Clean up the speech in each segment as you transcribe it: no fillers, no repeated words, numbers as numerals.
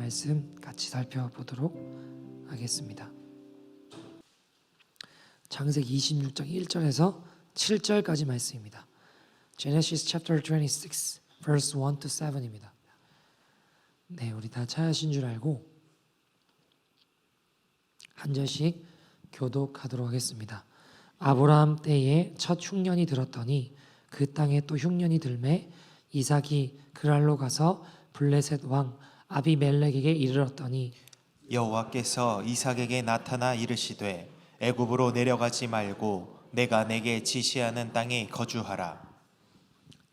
말씀 같이 살펴보도록 하겠습니다. 창세기 26장 1절에서 7절까지 말씀입니다. Genesis chapter 26 verse 1 to 7입니다. 네, 우리 다 찾으신 줄 알고 한 절씩 교독하도록 하겠습니다. 아브라함 때에 첫 흉년이 들었더니 그 땅에 또 흉년이 들매 이삭이 그랄로 가서 블레셋 왕 아비멜렉에게 이르렀더니 여호와께서 이삭에게 나타나 이르시되 애굽으로 내려가지 말고 내가 내게 지시하는 땅에 거주하라.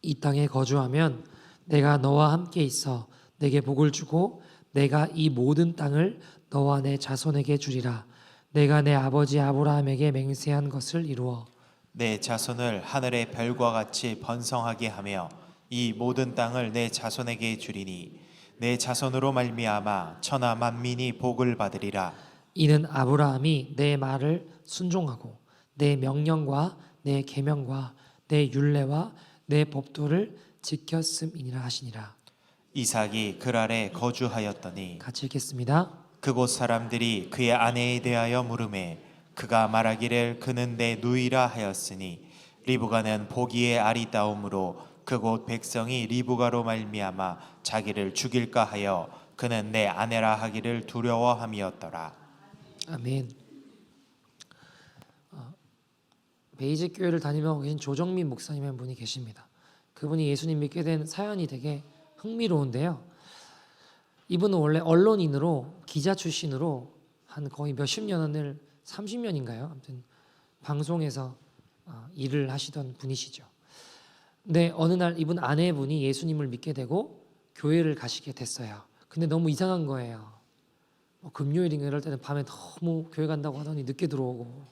이 땅에 거주하면 내가 너와 함께 있어 내게 복을 주고 내가 이 모든 땅을 너와 내 자손에게 주리라. 내가 내 아버지 아브라함에게 맹세한 것을 이루어 내 자손을 하늘의 별과 같이 번성하게 하며 이 모든 땅을 내 자손에게 주리니 내 자손으로 말미암아 천하 만민이 복을 받으리라. 이는 아브라함이 내 말을 순종하고 내 명령과 내 계명과 내 율례와 내 법도를 지켰음이니라 하시니라. 이삭이 그랄에 거주하였더니 같이 읽겠습니다. 그곳 사람들이 그의 아내에 대하여 물으매 그가 말하기를 그는 내 누이라 하였으니 리브가는 보기에 아리따움으로 그곳 백성이 리브가로 말미암아 자기를 죽일까 하여 그는 내 아내라 하기를 두려워함이었더라. 아멘. 베이직 교회를 다니며 계신 조정민 목사님의 분이 계십니다. 그분이 예수님 믿게 된 사연이 되게 흥미로운데요. 이분은 원래 언론인으로 기자 출신으로 한 거의 몇십 년을 30년인가요? 아무튼 방송에서 일을 하시던 분이시죠. 근데 어느 날 이분 아내분이 예수님을 믿게 되고 교회를 가시게 됐어요. 근데 너무 이상한 거예요. 금요일인가 이럴 때는 밤에 너무 교회 간다고 하더니 늦게 들어오고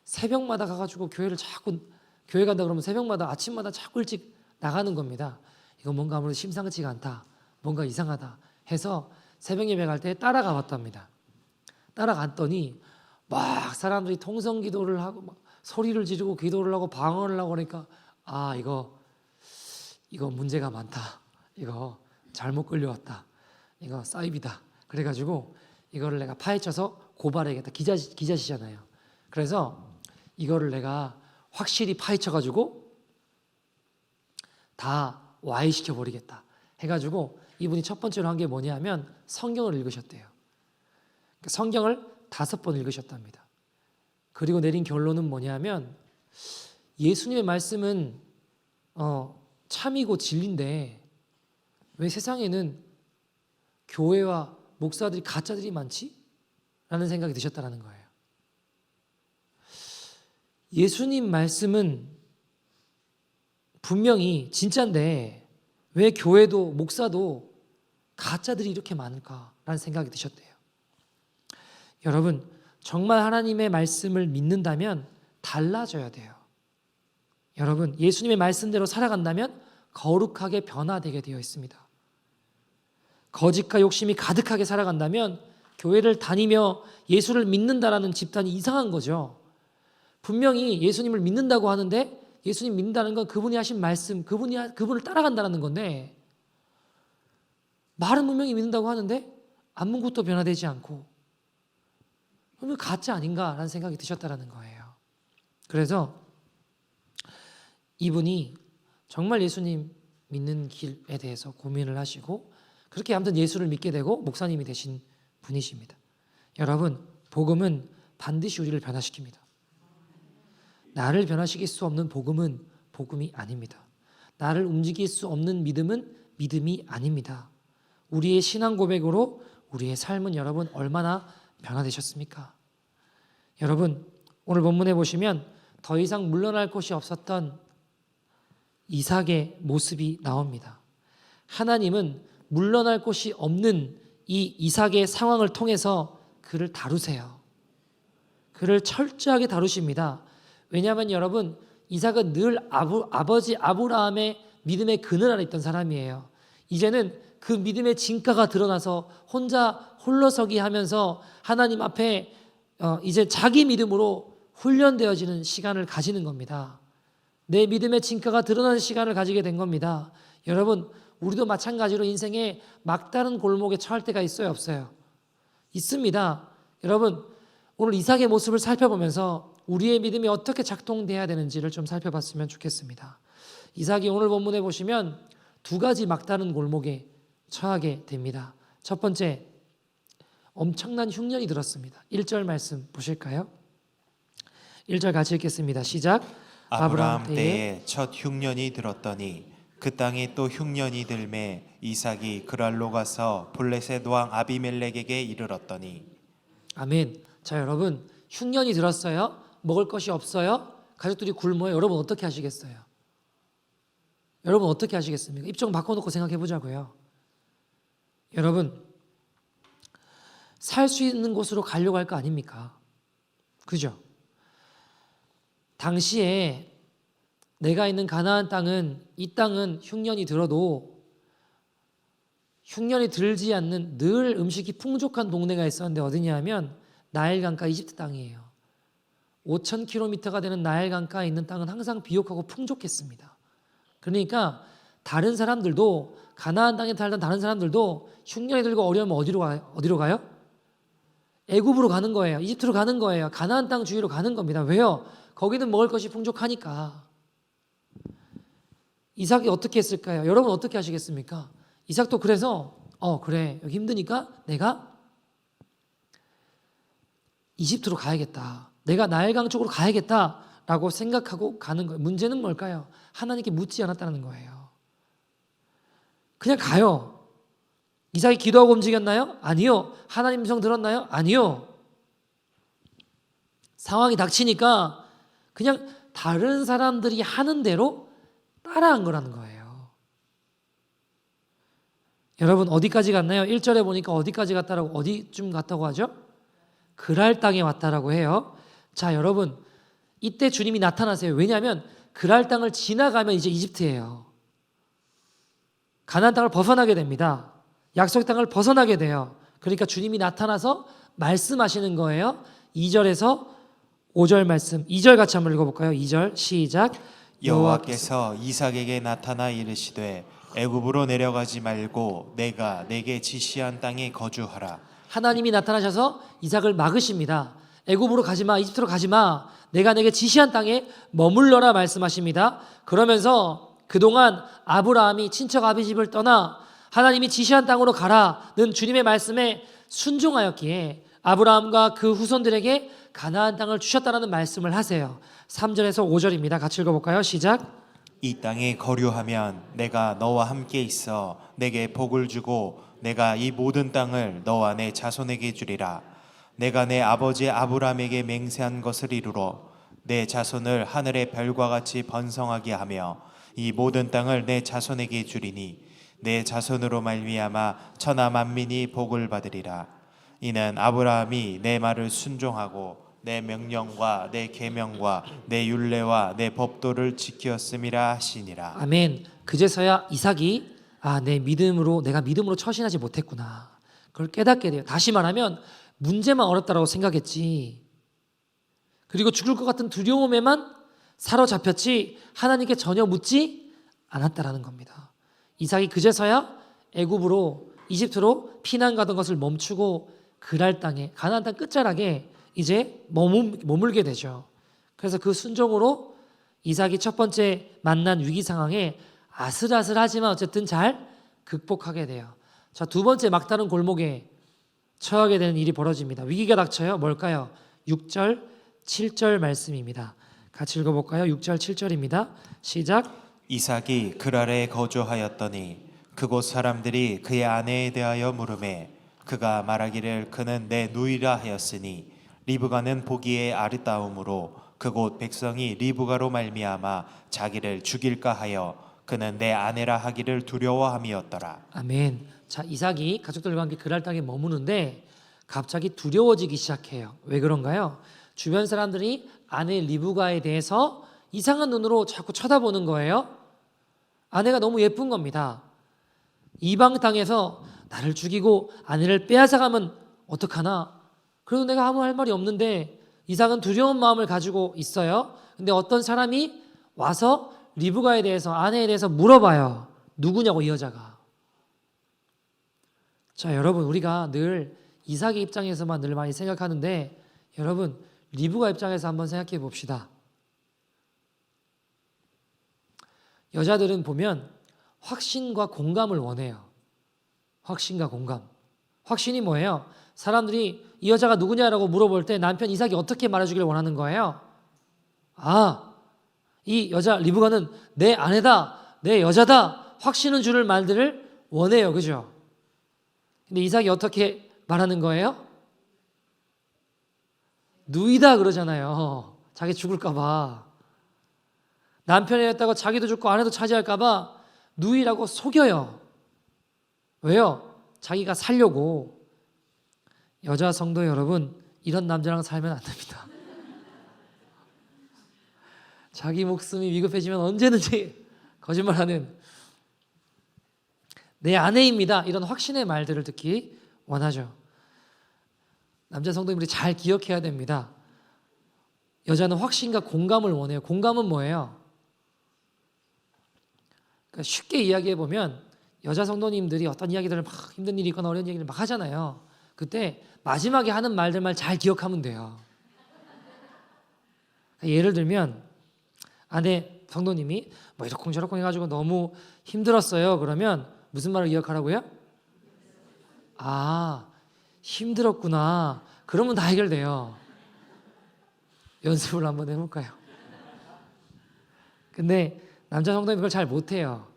새벽마다 가가지고 교회 간다 그러면 새벽마다 아침마다 자꾸 일찍 나가는 겁니다. 이거 뭔가 아무래도 심상치가 않다, 뭔가 이상하다 해서 새벽 예배 갈 때 따라가 봤답니다. 따라갔더니 막 사람들이 통성 기도를 하고 막 소리를 지르고 기도를 하고 방언을 하고 그러니까 이거 문제가 많다, 이거 잘못 끌려왔다, 이거 사이비다. 그래가지고 이거를 내가 파헤쳐서 고발해야겠다. 기자시잖아요. 그래서 이거를 내가 확실히 파헤쳐가지고 다 와해시켜 버리겠다 해가지고 이분이 첫 번째로 한 게 뭐냐면 성경을 읽으셨대요. 성경을 5번 읽으셨답니다. 그리고 내린 결론은 뭐냐면 예수님의 말씀은 참이고 진리인데 왜 세상에는 교회와 목사들이 가짜들이 많지? 라는 생각이 드셨다는 거예요. 예수님 말씀은 분명히 진짜인데 왜 교회도 목사도 가짜들이 이렇게 많을까라는 생각이 드셨대요. 여러분, 정말 하나님의 말씀을 믿는다면 달라져야 돼요. 여러분, 예수님의 말씀대로 살아간다면 거룩하게 변화되게 되어 있습니다. 거짓과 욕심이 가득하게 살아간다면 교회를 다니며 예수를 믿는다라는 집단이 이상한 거죠. 분명히 예수님을 믿는다고 하는데 예수님 믿는다는 건 그분이 하신 말씀, 그분을 따라간다는 건데 말은 분명히 믿는다고 하는데 아무것도 변화되지 않고 그러면 가짜 아닌가라는 생각이 드셨다는 거예요. 그래서 이분이 정말 예수님 믿는 길에 대해서 고민을 하시고 그렇게 아무튼 예수를 믿게 되고 목사님이 되신 분이십니다. 여러분, 복음은 반드시 우리를 변화시킵니다. 나를 변화시킬 수 없는 복음은 복음이 아닙니다. 나를 움직일 수 없는 믿음은 믿음이 아닙니다. 우리의 신앙 고백으로 우리의 삶은 여러분 얼마나 변화되셨습니까? 여러분, 오늘 본문에 보시면 더 이상 물러날 곳이 없었던 이삭의 모습이 나옵니다. 하나님은 물러날 곳이 없는 이 이삭의 상황을 통해서 그를 다루세요. 그를 철저하게 다루십니다. 왜냐하면 여러분, 이삭은 늘 아버지 아브라함의 믿음의 그늘 아래 있던 사람이에요. 이제는 그 믿음의 진가가 드러나서 혼자 홀로서기 하면서 하나님 앞에 이제 자기 믿음으로 훈련되어지는 시간을 가지는 겁니다. 내 믿음의 진가가 드러나는 시간을 가지게 된 겁니다. 여러분, 우리도 마찬가지로 인생에 막다른 골목에 처할 때가 있어요, 없어요? 있습니다. 여러분, 오늘 이삭의 모습을 살펴보면서 우리의 믿음이 어떻게 작동돼야 되는지를 좀 살펴봤으면 좋겠습니다. 이삭이 오늘 본문에 보시면 두 가지 막다른 골목에 처하게 됩니다. 첫 번째, 엄청난 흉년이 들었습니다. 1절 말씀 보실까요? 1절 같이 읽겠습니다. 시작. 아브라함 때에 첫 흉년이 들었더니 그 땅에 또 흉년이 들매 이삭이 그랄로 가서 블레셋 왕 아비멜렉에게 이르렀더니. 아멘. 자, 여러분, 흉년이 들었어요. 먹을 것이 없어요. 가족들이 굶어요. 여러분 어떻게 하시겠어요? 여러분 어떻게 하시겠습니까? 입 좀 바꿔놓고 생각해 보자고요. 여러분, 살 수 있는 곳으로 가려고 할 거 아닙니까? 그죠? 당시에 내가 있는 가나안 땅은, 이 땅은 흉년이 들어도 흉년이 들지 않는 늘 음식이 풍족한 동네가 있었는데 어디냐면 나일 강가 이집트 땅이에요. 5,000km가 되는 나일 강가에 있는 땅은 항상 비옥하고 풍족했습니다. 그러니까 다른 사람들도, 가나안 땅에 살던 다른 사람들도 흉년이 들고 어려우면 어디로 가요? 애굽으로 가는 거예요. 이집트로 가는 거예요. 가나안 땅 주위로 가는 겁니다. 왜요? 거기는 먹을 것이 풍족하니까. 이삭이 어떻게 했을까요? 여러분 어떻게 하시겠습니까? 이삭도 그래서 그래, 여기 힘드니까 내가 이집트로 가야겠다. 내가 나일강 쪽으로 가야겠다라고 생각하고 가는 거예요. 문제는 뭘까요? 하나님께 묻지 않았다는 거예요. 그냥 가요. 이삭이 기도하고 움직였나요? 아니요. 하나님 음성 들었나요? 아니요. 상황이 닥치니까 그냥 다른 사람들이 하는 대로 따라한 거라는 거예요. 여러분 어디까지 갔나요? 1절에 보니까 어디까지 갔다라고, 어디쯤 갔다고 하죠? 그랄 땅에 왔다라고 해요. 자, 여러분 이때 주님이 나타나세요. 왜냐하면 그랄 땅을 지나가면 이제 이집트예요. 가나안 땅을 벗어나게 됩니다. 약속 땅을 벗어나게 돼요. 그러니까 주님이 나타나서 말씀하시는 거예요. 2절에서 5절 말씀, 2절 같이 한번 읽어볼까요? 2절 시작. 여호와께서 이삭에게 나타나 이르시되 애굽으로 내려가지 말고 내가 내게 지시한 땅에 거주하라. 하나님이 나타나셔서 이삭을 막으십니다. 애굽으로 가지마, 이집트로 가지마, 내가 내게 지시한 땅에 머물러라 말씀하십니다. 그러면서 그동안 아브라함이 친척 아비집을 떠나 하나님이 지시한 땅으로 가라는 주님의 말씀에 순종하였기에 아브라함과 그 후손들에게 가나안 땅을 주셨다는 말씀을 하세요. 3절에서 5절입니다. 같이 읽어볼까요? 시작. 이 땅에 거류하면 내가 너와 함께 있어 내게 복을 주고 내가 이 모든 땅을 너와 내 자손에게 주리라. 내가 내 아버지 아브라함에게 맹세한 것을 이루러 내 자손을 하늘의 별과 같이 번성하게 하며 이 모든 땅을 내 자손에게 주리니 내 자손으로 말미암아 천하 만민이 복을 받으리라. 이는 아브라함이 내 말을 순종하고 내 명령과 내 계명과 내 율례와 내 법도를 지켰음이라 하시니라. 아멘. 그제서야 이삭이 내가 믿음으로 처신하지 못했구나, 그걸 깨닫게 돼요. 다시 말하면 문제만 어렵다라고 생각했지, 그리고 죽을 것 같은 두려움에만 사로잡혔지 하나님께 전혀 묻지 않았다라는 겁니다. 이삭이 그제서야 애굽으로, 이집트로 피난 가던 것을 멈추고 그랄 땅에, 가나안 땅 끝자락에 이제 머물게 되죠. 그래서 그 순종으로 이삭이 첫 번째 만난 위기 상황에 아슬아슬하지만 어쨌든 잘 극복하게 돼요. 자, 두 번째 막다른 골목에 처하게 되는 일이 벌어집니다. 위기가 닥쳐요. 뭘까요? 6절, 7절 말씀입니다. 같이 읽어볼까요? 6절, 7절입니다. 시작. 이삭이 그랄에 거주하였더니 그곳 사람들이 그의 아내에 대하여 물으매 그가 말하기를 그는 내 누이라 하였으니 리브가는 보기에 아름다움으로 그곳 백성이 리브가로 말미암아 자기를 죽일까 하여 그는 내 아내라 하기를 두려워함이었더라. 아멘. 자, 이삭이 가족들과 함께 그랄 땅에 머무는데 갑자기 두려워지기 시작해요. 왜 그런가요? 주변 사람들이 아내 리브가에 대해서 이상한 눈으로 자꾸 쳐다보는 거예요. 아내가 너무 예쁜 겁니다. 이방 땅에서 나를 죽이고 아내를 빼앗아가면 어떡하나? 그래도 내가 아무 할 말이 없는데 이삭은 두려운 마음을 가지고 있어요. 근데 어떤 사람이 와서 리브가에 대해서, 아내에 대해서 물어봐요. 누구냐고, 이 여자가. 자, 여러분, 우리가 늘 이삭의 입장에서만 늘 많이 생각하는데 여러분, 리브가 입장에서 한번 생각해 봅시다. 여자들은 보면 확신과 공감을 원해요. 확신과 공감. 확신이 뭐예요? 사람들이 이 여자가 누구냐라고 물어볼 때 남편 이삭이 어떻게 말해주길 원하는 거예요? 아, 이 여자 리브가는 내 아내다, 내 여자다, 확신을 주는 말들을 원해요. 그죠? 근데 이삭이 어떻게 말하는 거예요? 누이다 그러잖아요. 자기 죽을까 봐. 남편이었다고 자기도 죽고 아내도 차지할까 봐 누이라고 속여요. 왜요? 자기가 살려고. 여자 성도 여러분, 이런 남자랑 살면 안 됩니다. 자기 목숨이 위급해지면 언제든지 거짓말하는 내 아내입니다. 이런 확신의 말들을 듣기 원하죠. 남자 성도님들이 잘 기억해야 됩니다. 여자는 확신과 공감을 원해요. 공감은 뭐예요? 그러니까 쉽게 이야기해 보면 여자 성도님들이 어떤 이야기들을 막 힘든 일이 있거나 어려운 얘기를 막 하잖아요. 그때 마지막에 하는 말들만 잘 기억하면 돼요. 예를 들면 아내 성도님이 뭐 이러쿵저러쿵 해가지고 너무 힘들었어요. 그러면 무슨 말을 기억하라고요? 아, 힘들었구나. 그러면 다 해결돼요. 연습을 한번 해볼까요? 근데 남자 성도님 그걸 잘 못해요.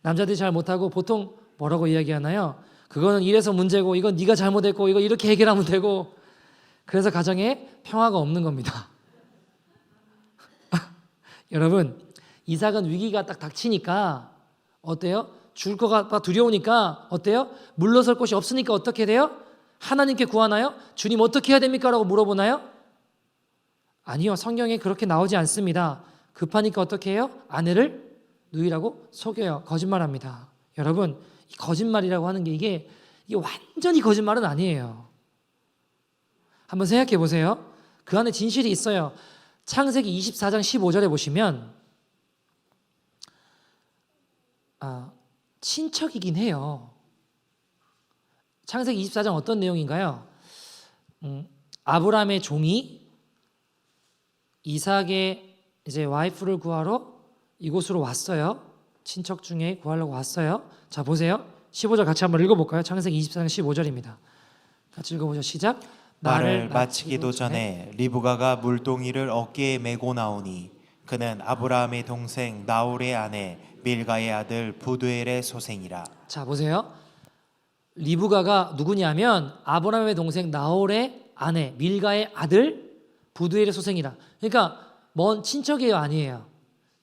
남자들이 잘 못하고 보통 뭐라고 이야기하나요? 그거는 이래서 문제고 이건 네가 잘못했고 이거 이렇게 해결하면 되고 그래서 가정에 평화가 없는 겁니다. 여러분, 이삭은 위기가 딱 닥치니까 어때요? 죽을 거가 두려우니까 어때요? 물러설 곳이 없으니까 어떻게 돼요? 하나님께 구하나요? 주님 어떻게 해야 됩니까? 라고 물어보나요? 아니요. 성경에 그렇게 나오지 않습니다. 급하니까 어떻게 해요? 아내를 누이라고 속여요. 거짓말합니다. 여러분, 이 거짓말이라고 하는 게 이게 완전히 거짓말은 아니에요. 한번 생각해 보세요. 그 안에 진실이 있어요. 창세기 24장 15절에 보시면 친척이긴 해요. 창세기 24장 어떤 내용인가요? 아브라함의 종이 이삭의 이제 와이프를 구하러 이곳으로 왔어요. 친척 중에 구하려고 왔어요. 자, 보세요. 15절 같이 한번 읽어볼까요? 창세기 24장 15절입니다. 같이 읽어보죠. 시작. 말을 마치기도 전에 리브가가 물동이를 어깨에 메고 나오니 그는 아브라함의 동생 나홀의 아내 밀가의 아들 부두엘의 소생이라. 자, 보세요. 리브가가 누구냐면 아브라함의 동생 나홀의 아내 밀가의 아들 부두엘의 소생이라. 그러니까 먼 친척이에요, 아니에요?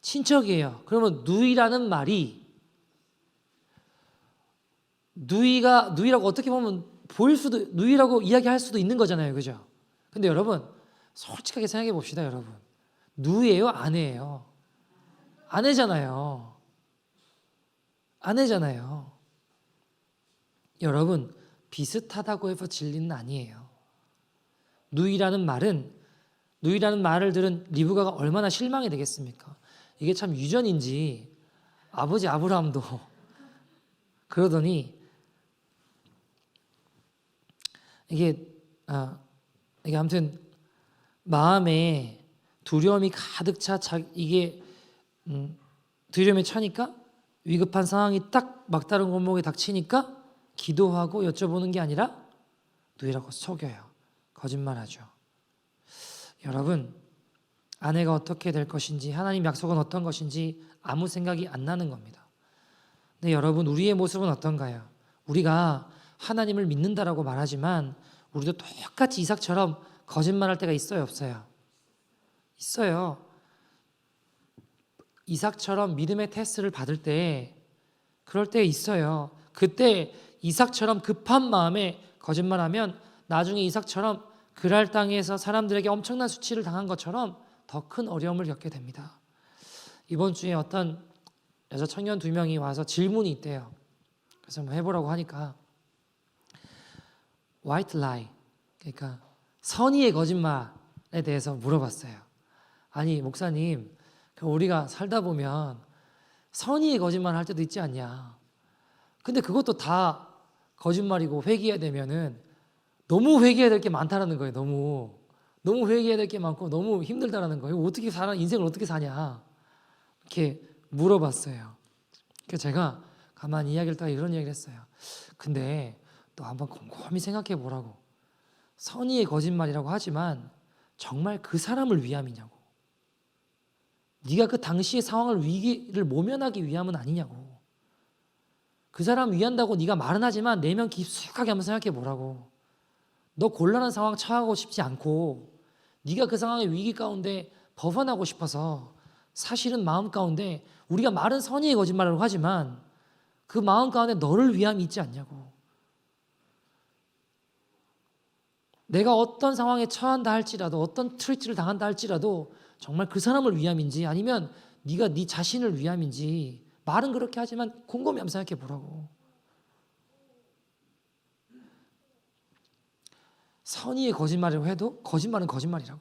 친척이에요. 그러면 누이라는 말이 누이라고 어떻게 보면 보일 수도, 누이라고 이야기할 수도 있는 거잖아요, 그죠? 근데 여러분 솔직하게 생각해 봅시다. 여러분, 누이예요, 아내예요? 아내잖아요. 아내잖아요. 여러분, 비슷하다고 해서 진리는 아니에요. 누이라는 말을 들은 리브가가 얼마나 실망이 되겠습니까? 이게 참 유전인지 아버지 아브라함도 그러더니 이게 아무튼 마음에 두려움이 가득 차 이게 두려움에 차니까 위급한 상황이 딱 막다른 골목에 닥치니까 기도하고 여쭤보는 게 아니라 누이라고 속여요. 거짓말하죠. 여러분, 아내가 어떻게 될 것인지 하나님 약속은 어떤 것인지 아무 생각이 안 나는 겁니다. 근데 여러분, 우리의 모습은 어떤가요? 우리가 하나님을 믿는다라고 말하지만 우리도 똑같이 이삭처럼 거짓말할 때가 있어요, 없어요? 있어요. 이삭처럼 믿음의 테스트를 받을 때 그럴 때 있어요. 그때 이삭처럼 급한 마음에 거짓말하면 나중에 이삭처럼 그랄 땅에서 사람들에게 엄청난 수치를 당한 것처럼 더 큰 어려움을 겪게 됩니다. 이번 주에 어떤 여자 청년 2명이 와서 질문이 있대요. 그래서 뭐 해보라고 하니까 white lie, 그러니까 선의의 거짓말에 대해서 물어봤어요. 아니 목사님, 우리가 살다 보면 선의의 거짓말 할 때도 있지 않냐? 근데 그것도 다 거짓말이고 회개해야 되면은 너무 회개해야 될 게 많다라는 거예요. 너무 회개해야 될 게 많고 너무 힘들다라는 거예요. 어떻게 살아 인생을 어떻게 사냐 이렇게 물어봤어요. 그래서 제가 가만히 이야기를 따라 이런 이야기를 했어요. 근데 또 한번 곰곰이 생각해 보라고. 선의의 거짓말이라고 하지만 정말 그 사람을 위함이냐고. 네가 그 당시의 상황을 위기를 모면하기 위함은 아니냐고. 그 사람 위한다고 네가 말은 하지만 내면 깊숙하게 한번 생각해 보라고. 너 곤란한 상황 처하고 싶지 않고 네가 그 상황의 위기 가운데 벗어나고 싶어서 사실은 마음 가운데 우리가 말은 선의의 거짓말이라고 하지만 그 마음 가운데 너를 위함이 있지 않냐고. 내가 어떤 상황에 처한다 할지라도 어떤 트리트를 당한다 할지라도 정말 그 사람을 위함인지 아니면 네가 네 자신을 위함인지 말은 그렇게 하지만 곰곰이 한번 생각해 보라고. 선의의 거짓말이라고 해도 거짓말은 거짓말이라고.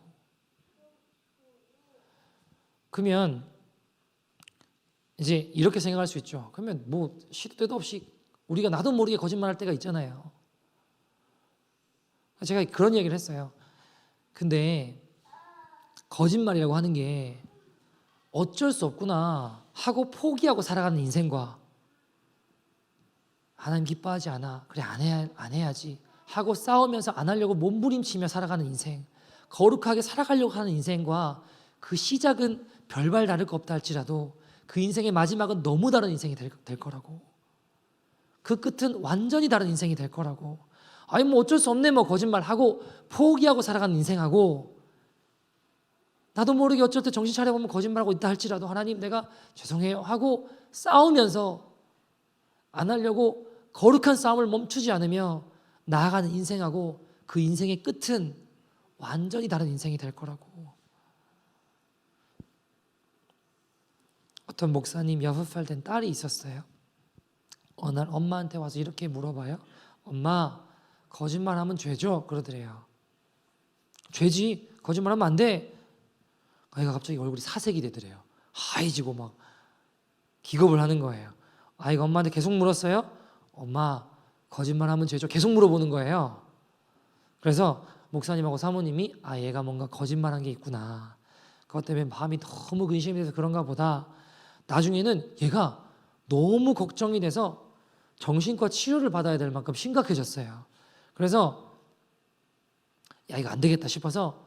그러면 이제 이렇게 생각할 수 있죠. 그러면 뭐 시도 때도 없이 우리가 나도 모르게 거짓말할 때가 있잖아요. 제가 그런 얘기를 했어요. 근데 거짓말이라고 하는 게 어쩔 수 없구나 하고 포기하고 살아가는 인생과 하나님 기뻐하지 않아. 그래 안 해야지 하고 싸우면서 안 하려고 몸부림치며 살아가는 인생, 거룩하게 살아가려고 하는 인생과 그 시작은 별반 다를 거 없다 할지라도 그 인생의 마지막은 너무 다른 인생이 될 거라고. 그 끝은 완전히 다른 인생이 될 거라고. 아니 뭐 어쩔 수 없네 뭐 거짓말하고 포기하고 살아가는 인생하고 나도 모르게 어쩔 때 정신 차려보면 거짓말하고 있다 할지라도 하나님 내가 죄송해요 하고 싸우면서 안 하려고 거룩한 싸움을 멈추지 않으며 나아가는 인생하고 그 인생의 끝은 완전히 다른 인생이 될 거라고. 어떤 목사님 6살 된 딸이 있었어요. 어느 날 엄마한테 와서 이렇게 물어봐요. 엄마 거짓말하면 죄죠? 그러더래요. 죄지. 거짓말하면 안 돼. 아이가 갑자기 얼굴이 사색이 되더래요. 하얘지고 막 기겁을 하는 거예요. 아이가 엄마한테 계속 물었어요. 엄마 거짓말하면 죄죠? 계속 물어보는 거예요. 그래서 목사님하고 사모님이 얘가 뭔가 거짓말한 게 있구나. 그것 때문에 마음이 너무 근심이 돼서 그런가 보다. 나중에는 얘가 너무 걱정이 돼서 정신과 치료를 받아야 될 만큼 심각해졌어요. 그래서 이거 안 되겠다 싶어서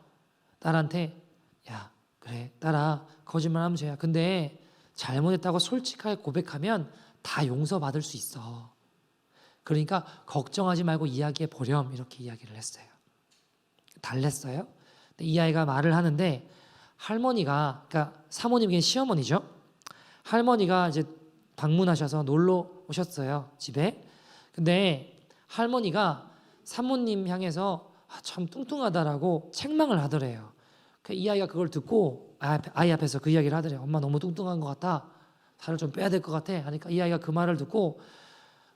딸한테 야 그래 딸아 거짓말하면 죄야. 근데 잘못했다고 솔직하게 고백하면 다 용서받을 수 있어. 그러니까 걱정하지 말고 이야기해 보렴 이렇게 이야기를 했어요. 달랬어요. 근데 이 아이가 말을 하는데 할머니가 그러니까 사모님이 시어머니죠. 할머니가 이제 방문하셔서 놀러 오셨어요 집에. 근데 할머니가 사모님 향해서 참 뚱뚱하다라고 책망을 하더래요. 이 아이가 그걸 듣고 아이 앞에서 그 이야기를 하더래요. 엄마 너무 뚱뚱한 것 같다. 살을 좀 빼야 될 것 같아. 하니까 이 아이가 그 말을 듣고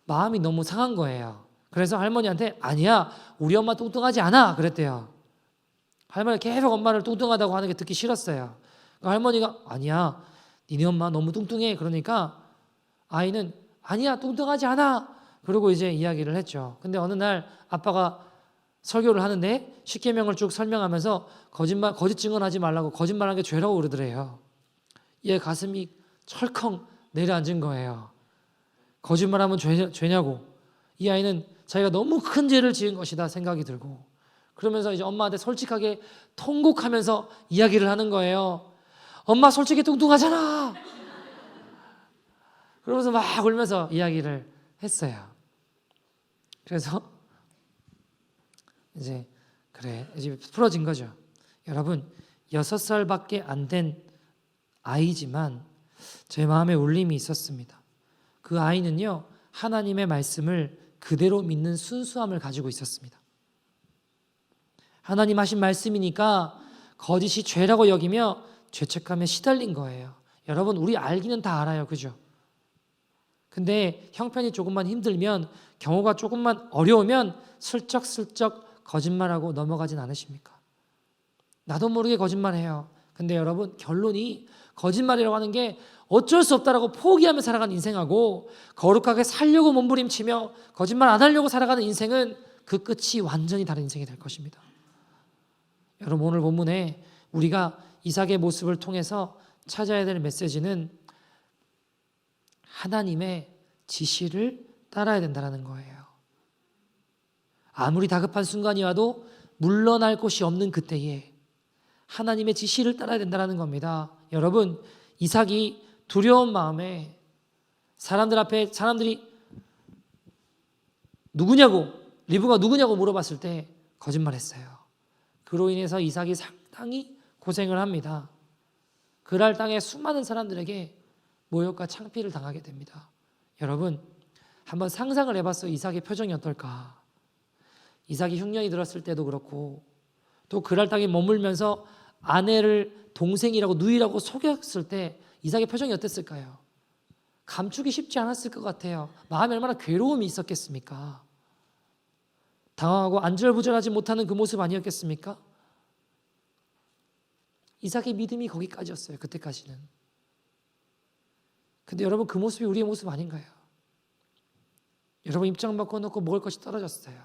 마음이 너무 상한 거예요. 그래서 할머니한테 아니야 우리 엄마 뚱뚱하지 않아 그랬대요. 할머니가 계속 엄마를 뚱뚱하다고 하는 게 듣기 싫었어요. 그러니까 할머니가 아니야 니네 엄마 너무 뚱뚱해. 그러니까 아이는 아니야 뚱뚱하지 않아. 그러고 이제 이야기를 했죠. 근데 어느 날 아빠가 설교를 하는데 십계명을 쭉 설명하면서 거짓 증언하지 말라고 거짓말한 게 죄라고 그러더래요. 얘 가슴이 철컹 내려앉은 거예요. 거짓말하면 죄냐고. 이 아이는 자기가 너무 큰 죄를 지은 것이다 생각이 들고 그러면서 이제 엄마한테 솔직하게 통곡하면서 이야기를 하는 거예요. 엄마 솔직히 뚱뚱하잖아. 그러면서 막 울면서 이야기를 했어요. 그래서 이제 그래 이제 풀어진 거죠. 여러분 6살밖에 안 된 아이지만 제 마음에 울림이 있었습니다. 그 아이는요 하나님의 말씀을 그대로 믿는 순수함을 가지고 있었습니다. 하나님 하신 말씀이니까 거짓이 죄라고 여기며 죄책감에 시달린 거예요. 여러분 우리 알기는 다 알아요. 그죠? 근데 형편이 조금만 힘들면 경우가 조금만 어려우면 슬쩍슬쩍 거짓말하고 넘어가진 않으십니까? 나도 모르게 거짓말해요. 근데 여러분 결론이 거짓말이라고 하는 게 어쩔 수 없다라고 포기하며 살아가는 인생하고 거룩하게 살려고 몸부림치며 거짓말 안 하려고 살아가는 인생은 그 끝이 완전히 다른 인생이 될 것입니다. 여러분 오늘 본문에 우리가 이삭의 모습을 통해서 찾아야 될 메시지는 하나님의 지시를 따라야 된다는 거예요. 아무리 다급한 순간이 와도 물러날 곳이 없는 그때에 하나님의 지시를 따라야 된다는 겁니다. 여러분 이삭이 두려운 마음에 사람들 앞에 사람들이 누구냐고 리브가 누구냐고 물어봤을 때 거짓말했어요. 그로 인해서 이삭이 상당히 고생을 합니다. 그랄 땅에 수많은 사람들에게 모욕과 창피를 당하게 됩니다. 여러분 한번 상상을 해봤어요. 이삭의 표정이 어떨까? 이삭이 흉년이 들었을 때도 그렇고 또 그랄 땅에 머물면서 아내를 동생이라고 누이라고 속였을 때 이삭의 표정이 어땠을까요? 감추기 쉽지 않았을 것 같아요. 마음에 얼마나 괴로움이 있었겠습니까? 당황하고 안절부절하지 못하는 그 모습 아니었겠습니까? 이삭의 믿음이 거기까지였어요. 그때까지는. 근데 여러분 그 모습이 우리의 모습 아닌가요? 여러분 입장 바꿔놓고 먹을 것이 떨어졌어요.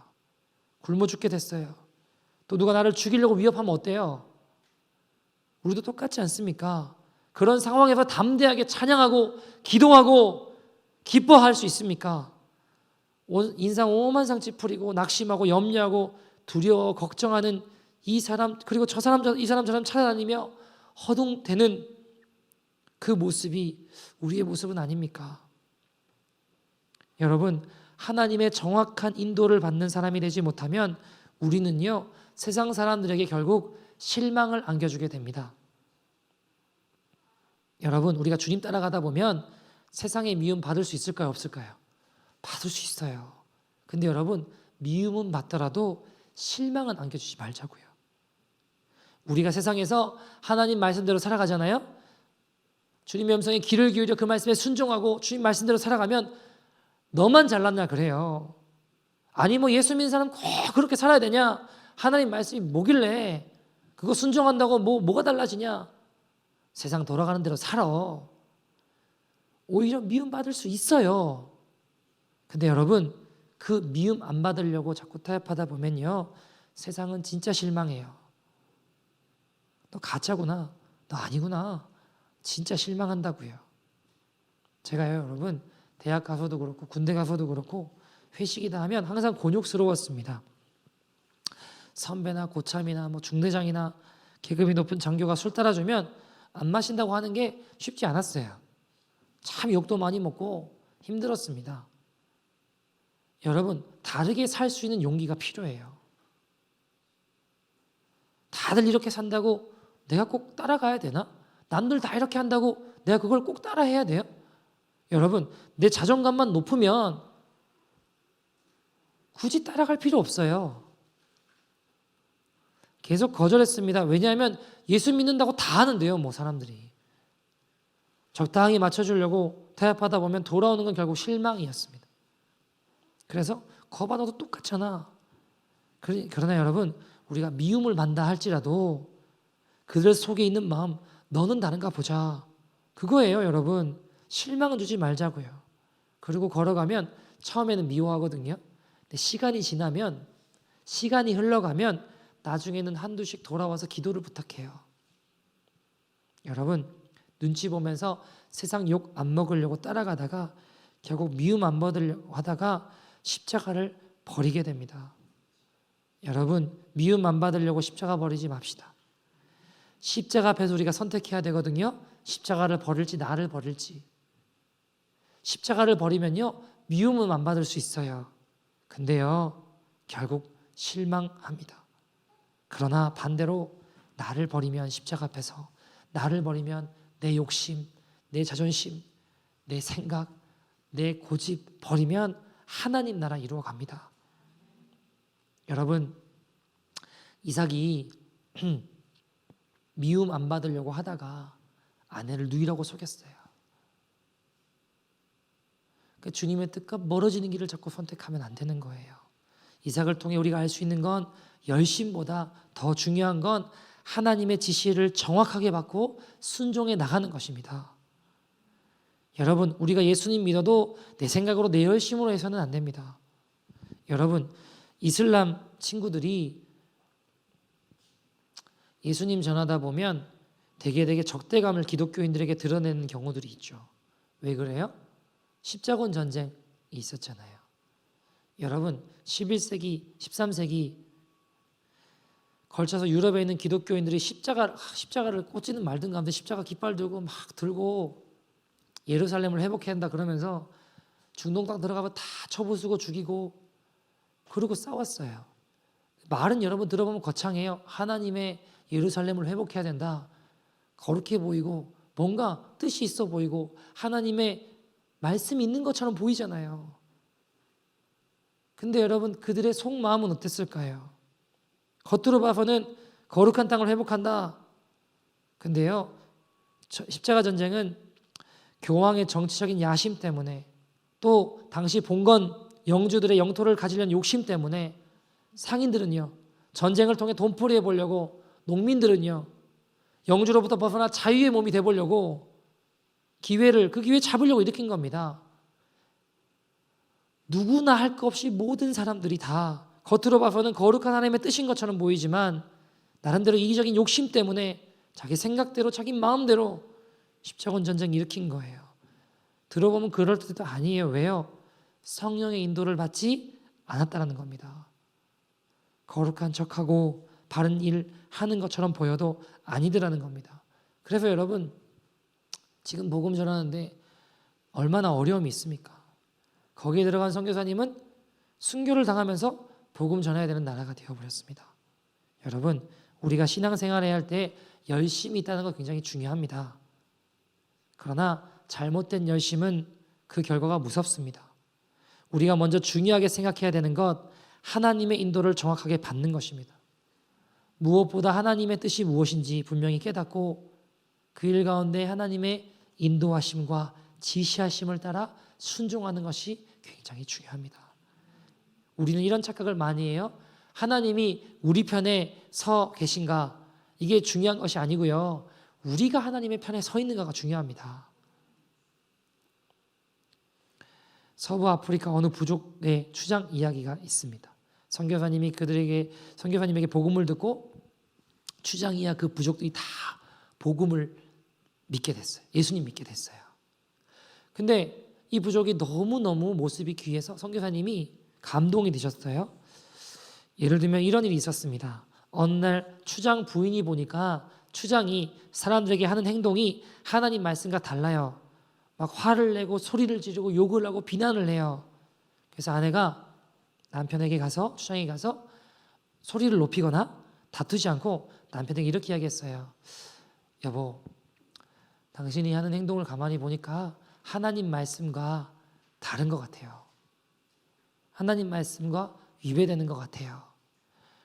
굶어 죽게 됐어요. 또 누가 나를 죽이려고 위협하면 어때요? 우리도 똑같지 않습니까? 그런 상황에서 담대하게 찬양하고 기도하고 기뻐할 수 있습니까? 인상 오만상 찌푸리고 낙심하고 염려하고 두려워 걱정하는 이 사람 그리고 저 사람 이 사람 저 사람 찾아다니며 허둥대는 그 모습이 우리의 모습은 아닙니까? 여러분 하나님의 정확한 인도를 받는 사람이 되지 못하면 우리는요 세상 사람들에게 결국 실망을 안겨주게 됩니다. 여러분 우리가 주님 따라가다 보면 세상의 미움 받을 수 있을까요? 없을까요? 받을 수 있어요. 근데 여러분 미움은 받더라도 실망은 안겨주지 말자고요. 우리가 세상에서 하나님 말씀대로 살아가잖아요. 주님의 음성에 귀를 기울여 그 말씀에 순종하고 주님 말씀대로 살아가면 너만 잘났냐 그래요. 아니 뭐 예수 믿는 사람 꼭 그렇게 살아야 되냐? 하나님 말씀이 뭐길래 그거 순종한다고 뭐가 달라지냐? 세상 돌아가는 대로 살아. 오히려 미움 받을 수 있어요. 근데 여러분 그 미움 안 받으려고 자꾸 타협하다 보면요 세상은 진짜 실망해요. 너 가짜구나. 너 아니구나. 진짜 실망한다고요. 제가요 여러분 대학 가서도 그렇고 군대 가서도 그렇고 회식이다 하면 항상 곤욕스러웠습니다. 선배나 고참이나 뭐 중대장이나 계급이 높은 장교가 술 따라주면 안 마신다고 하는 게 쉽지 않았어요. 참 욕도 많이 먹고 힘들었습니다. 여러분 다르게 살 수 있는 용기가 필요해요. 다들 이렇게 산다고 내가 꼭 따라가야 되나? 남들 다 이렇게 한다고 내가 그걸 꼭 따라해야 돼요? 여러분 내 자존감만 높으면 굳이 따라갈 필요 없어요. 계속 거절했습니다. 왜냐하면 예수 믿는다고 다 하는데요. 뭐 사람들이 적당히 맞춰주려고 타협하다 보면 돌아오는 건 결국 실망이었습니다. 그래서 거봐도 똑같잖아. 그러나 여러분 우리가 미움을 받다 할지라도 그들 속에 있는 마음 너는 다른가 보자. 그거예요 여러분. 실망은 주지 말자고요. 그리고 걸어가면 처음에는 미워하거든요. 근데 시간이 흘러가면 나중에는 한두씩 돌아와서 기도를 부탁해요. 여러분 눈치 보면서 세상 욕 안 먹으려고 따라가다가 결국 미움 안 받으려고 하다가 십자가를 버리게 됩니다. 여러분 미움 안 받으려고 십자가 버리지 맙시다. 십자가 앞에서 우리가 선택해야 되거든요. 십자가를 버릴지 나를 버릴지. 십자가를 버리면요 미움은 안 받을 수 있어요. 근데요 결국 실망합니다. 그러나 반대로 나를 버리면 십자가 앞에서 나를 버리면 내 욕심, 내 자존심, 내 생각, 내 고집 버리면 하나님 나라 이루어갑니다. 여러분 이삭이 미움 안 받으려고 하다가 아내를 누이라고 속였어요. 그러니까 주님의 뜻과 멀어지는 길을 자꾸 선택하면 안 되는 거예요. 이삭을 통해 우리가 알 수 있는 건 열심보다 더 중요한 건 하나님의 지시를 정확하게 받고 순종해 나가는 것입니다. 여러분, 우리가 예수님 믿어도 내 생각으로 내 열심으로 해서는 안 됩니다. 여러분, 이슬람 친구들이 예수님 전하다 보면 되게 적대감을 기독교인들에게 드러내는 경우들이 있죠. 왜 그래요? 십자군 전쟁이 있었잖아요. 여러분, 11세기, 13세기 걸쳐서 유럽에 있는 기독교인들이 십자가를 꽂지는 말든 가운데 십자가 깃발 들고 막 들고 예루살렘을 회복해야 한다 그러면서 중동 땅 들어가면 다 쳐부수고 죽이고 그러고 싸웠어요. 말은 여러분 들어보면 거창해요. 하나님의 예루살렘을 회복해야 된다. 거룩해 보이고 뭔가 뜻이 있어 보이고 하나님의 말씀이 있는 것처럼 보이잖아요. 근데 여러분 그들의 속마음은 어땠을까요? 겉으로 봐서는 거룩한 땅을 회복한다. 근데요, 십자가 전쟁은 교황의 정치적인 야심 때문에 또 당시 봉건 영주들의 영토를 가지려는 욕심 때문에 상인들은요, 전쟁을 통해 돈벌이 해보려고, 농민들은요, 영주로부터 벗어나 자유의 몸이 돼보려고 그 기회 잡으려고 일으킨 겁니다. 누구나 할 것 없이 모든 사람들이 다 겉으로 봐서는 거룩한 하나님의 뜻인 것처럼 보이지만 나름대로 이기적인 욕심 때문에 자기 생각대로 자기 마음대로 십자군 전쟁 일으킨 거예요. 들어보면 그럴 때도 아니에요. 왜요? 성령의 인도를 받지 않았다는 겁니다. 거룩한 척하고 바른 일 하는 것처럼 보여도 아니더라는 겁니다. 그래서 여러분 지금 복음 전하는데 얼마나 어려움이 있습니까? 거기에 들어간 선교사님은 순교를 당하면서 복음 전해야 되는 나라가 되어버렸습니다. 여러분, 우리가 신앙생활을 할 때 열심이 있다는 거 굉장히 중요합니다. 그러나 잘못된 열심은 그 결과가 무섭습니다. 우리가 먼저 중요하게 생각해야 되는 것, 하나님의 인도를 정확하게 받는 것입니다. 무엇보다 하나님의 뜻이 무엇인지 분명히 깨닫고 그 일 가운데 하나님의 인도하심과 지시하심을 따라 순종하는 것이 굉장히 중요합니다. 우리는 이런 착각을 많이 해요. 하나님이 우리 편에 서 계신가? 이게 중요한 것이 아니고요. 우리가 하나님의 편에 서 있는가가 중요합니다. 서부 아프리카 어느 부족의 추장 이야기가 있습니다. 선교사님에게 복음을 듣고 추장이야 그 부족들이 다 복음을 믿게 됐어요. 예수님 믿게 됐어요. 근데 이 부족이 너무너무 모습이 귀해서 선교사님이 감동이 되셨어요. 예를 들면 이런 일이 있었습니다. 어느 날 추장 부인이 보니까 추장이 사람들에게 하는 행동이 하나님 말씀과 달라요. 막 화를 내고 소리를 지르고 욕을 하고 비난을 해요. 그래서 아내가 남편에게 가서 추장에게 가서 소리를 높이거나 다투지 않고 남편에게 이렇게 이야기했어요. 여보, 당신이 하는 행동을 가만히 보니까 하나님 말씀과 다른 것 같아요. 하나님 말씀과 위배되는 것 같아요.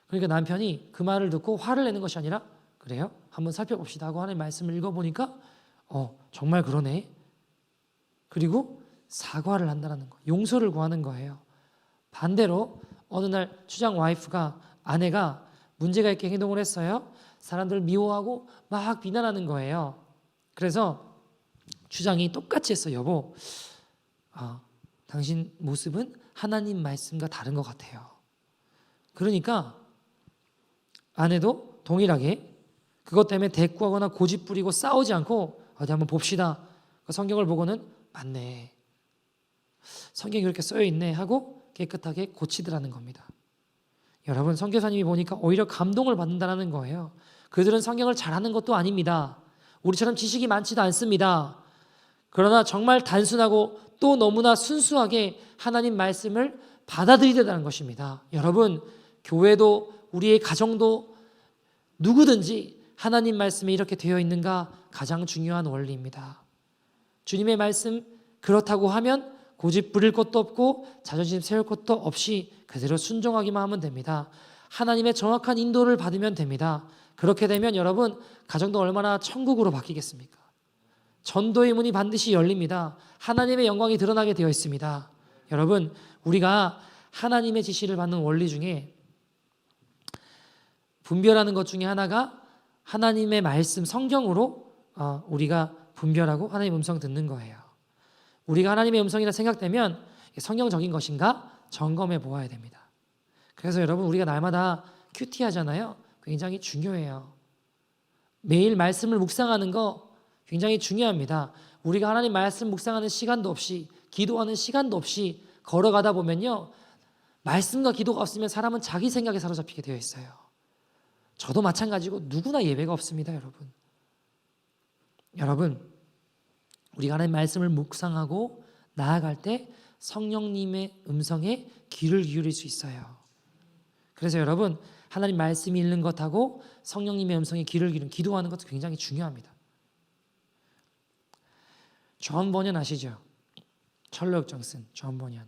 그러니까 남편이 그 말을 듣고 화를 내는 것이 아니라 그래요? 한번 살펴봅시다 하고 하나님 말씀을 읽어보니까 정말 그러네. 그리고 사과를 한다는 거, 용서를 구하는 거예요. 반대로 어느 날 추장 와이프가 아내가 문제가 있게 행동을 했어요. 사람들 미워하고 막 비난하는 거예요. 그래서 추장이 똑같이 했어요. 여보, 당신 모습은 하나님 말씀과 다른 것 같아요. 그러니까 아내도 동일하게 그것 때문에 대꾸하거나 고집 부리고 싸우지 않고 어디 한번 봅시다. 성경을 보고는 맞네. 성경이 그렇게 쓰여 있네 하고 깨끗하게 고치더라는 겁니다. 여러분, 선교사님이 보니까 오히려 감동을 받는다는 거예요. 그들은 성경을 잘하는 것도 아닙니다. 우리처럼 지식이 많지도 않습니다. 그러나 정말 단순하고 또 너무나 순수하게 하나님 말씀을 받아들이려는 것입니다. 여러분, 교회도 우리의 가정도 누구든지 하나님 말씀이 이렇게 되어 있는가 가장 중요한 원리입니다. 주님의 말씀 그렇다고 하면 고집 부릴 것도 없고 자존심 세울 것도 없이 그대로 순종하기만 하면 됩니다. 하나님의 정확한 인도를 받으면 됩니다. 그렇게 되면 여러분, 가정도 얼마나 천국으로 바뀌겠습니까? 전도의 문이 반드시 열립니다. 하나님의 영광이 드러나게 되어 있습니다. 여러분, 우리가 하나님의 지시를 받는 원리 중에 분별하는 것 중에 하나가 하나님의 말씀 성경으로 우리가 분별하고 하나님의 음성 듣는 거예요. 우리가 하나님의 음성이라 생각되면 성경적인 것인가 점검해 보아야 됩니다. 그래서 여러분 우리가 날마다 큐티 하잖아요. 굉장히 중요해요. 매일 말씀을 묵상하는 거 굉장히 중요합니다. 우리가 하나님 말씀 묵상하는 시간도 없이 기도하는 시간도 없이 걸어가다 보면요. 말씀과 기도가 없으면 사람은 자기 생각에 사로잡히게 되어 있어요. 저도 마찬가지고 누구나 예배가 없습니다, 여러분. 여러분, 우리가 하나님 말씀을 묵상하고 나아갈 때 성령님의 음성에 귀를 기울일 수 있어요. 그래서 여러분, 하나님 말씀이 읽는 것하고 성령님의 음성에 귀를 기울이는 기도하는 것도 굉장히 중요합니다. 존 버년 아시죠? 철로역정 쓴 존 버년.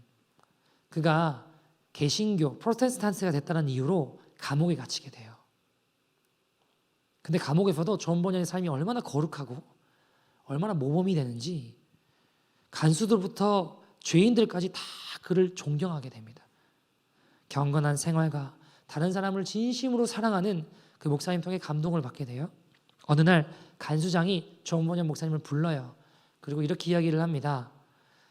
그가 개신교 프로테스탄트가 됐다는 이유로 감옥에 갇히게 돼요. 근데 감옥에서도 존 버년의 삶이 얼마나 거룩하고 얼마나 모범이 되는지 간수들부터 죄인들까지 다 그를 존경하게 됩니다. 경건한 생활과 다른 사람을 진심으로 사랑하는 그 목사님 통해 감동을 받게 돼요. 어느 날 간수장이 존 버년 목사님을 불러요. 그리고 이렇게 이야기를 합니다.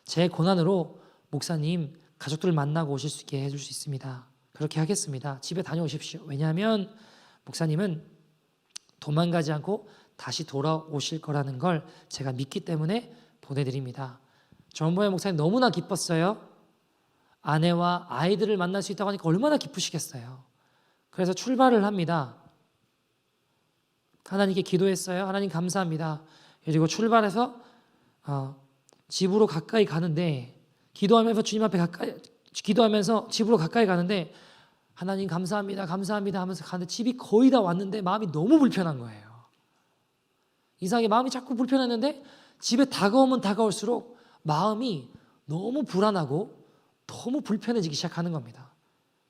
제 고난으로 목사님 가족들을 만나고 오실 수 있게 해줄 수 있습니다. 그렇게 하겠습니다. 집에 다녀오십시오. 왜냐하면 목사님은 도망가지 않고 다시 돌아오실 거라는 걸 제가 믿기 때문에 보내드립니다. 존 버년 목사님 너무나 기뻤어요. 아내와 아이들을 만날 수 있다고 하니까 얼마나 기쁘시겠어요. 그래서 출발을 합니다. 하나님께 기도했어요. 하나님 감사합니다. 그리고 출발해서 집으로 가까이 가는데 기도하면서 주님 앞에 기도하면서 집으로 가까이 가는데 하나님 감사합니다. 감사합니다 하면서 가는데 집이 거의 다 왔는데 마음이 너무 불편한 거예요. 이상하게 마음이 자꾸 불편했는데 집에 다가오면 다가올수록 마음이 너무 불안하고 너무 불편해지기 시작하는 겁니다.